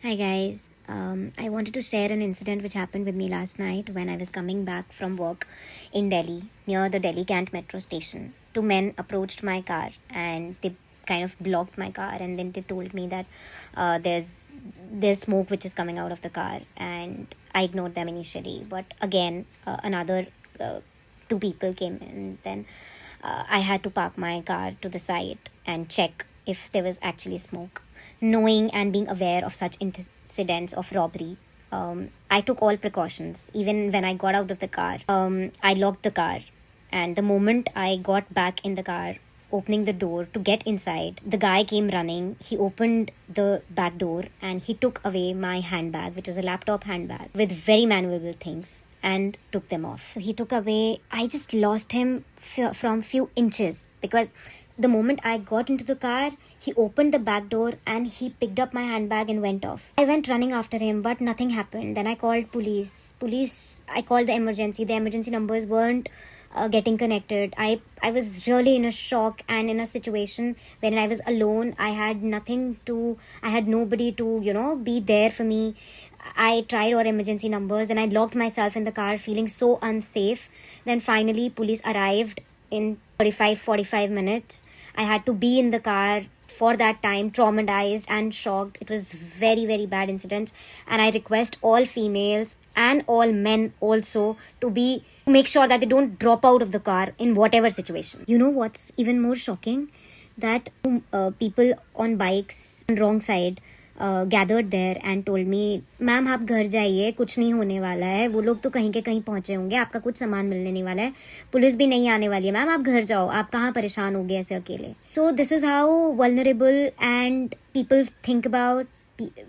Hi guys. I wanted to share an incident which happened with me last night when I was coming back from work in Delhi near the Delhi Cant metro station. Two men approached my car and they kind of blocked my car, and then they told me that there's smoke which is coming out of the car, and I ignored them initially. But again, another two people came in. Then I had to park my car to the side and check if there was actually smoke. Knowing and being aware of such incidents of robbery, I took all precautions. Even when I got out of the car, I locked the car. And the moment I got back in the car, opening the door to get inside, the guy came running. He opened the back door and he took away my handbag, which was a laptop handbag with very valuable things, and took them off. So he took away. I just lost him from few inches, because the moment I got into the car, he opened the back door and he picked up my handbag and went off. I went running after him, but nothing happened. Then I called police. I called the emergency. The emergency numbers weren't getting connected. I was really in a shock and in a situation when I was alone. I had nobody to, be there for me. I tried all emergency numbers. Then I locked myself in the car, feeling so unsafe. Then finally, police arrived in 45 minutes. I had to be in the car for that time, traumatized and shocked. It was very, very bad incident. And I request all females and all men also to make sure that they don't drop out of the car in whatever situation. You know what's even more shocking? That people on bikes on wrong side gathered there and told me, ma'am आप घर जाइए, कुछ नहीं होने वाला है, वो लोग तो कहीं के कहीं पहुंचे होंगे, आपका कुछ सामान मिलने नहीं वाला है, पुलिस भी नहीं आने वाली है, मैम आप घर जाओ, आप कहाँ परेशान होगे ऐसे अकेले. So this is how vulnerable and people think about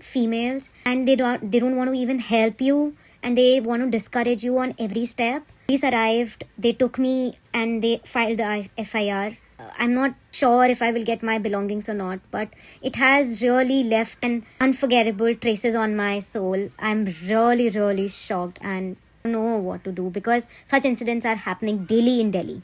females, and they don't want to even help you, and they want to discourage you on every step. Police arrived, they took me and they filed the FIR. I'm not sure if I will get my belongings or not, but it has really left an unforgettable traces on my soul. I'm really, really shocked and don't know what to do, because such incidents are happening daily in Delhi.